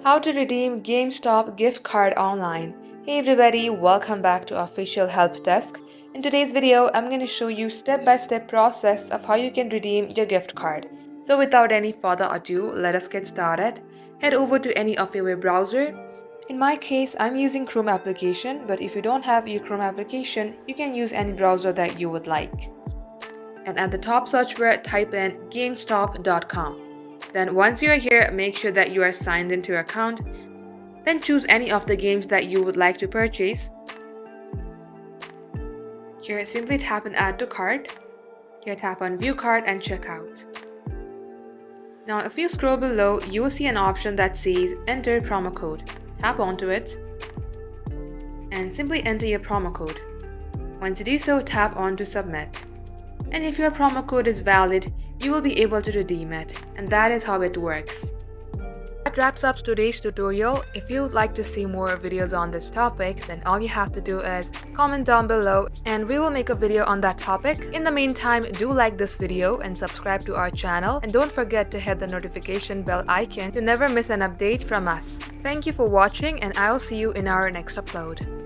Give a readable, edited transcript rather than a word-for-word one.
How to redeem Gamestop gift card online. Hey everybody, welcome back to official help desk. In today's video, I'm going to show you step-by-step process of how you can redeem your gift card. So without any further ado, let us get started. Head over to any of your web browser. In my case, I'm using Chrome application, but if you don't have your Chrome application, you can use any browser that you would like. And at the top search bar, type in gamestop.com. Then once you are here, make sure that you are signed into your account. Then choose any of the games that you would like to purchase. Here, simply tap on Add to Cart. Here, tap on View Cart and Checkout. Now, if you scroll below, you will see an option that says Enter Promo Code. Tap onto it and simply enter your promo code. Once you do so, tap on to Submit. And if your promo code is valid, you will be able to redeem it, and that is how it works. That wraps up today's tutorial. If you would like to see more videos on this topic, then all you have to do is comment down below and we will make a video on that topic. In the meantime, do like this video and subscribe to our channel, and don't forget to hit the notification bell icon to never miss an update from us. Thank you for watching, and I'll see you in our next upload.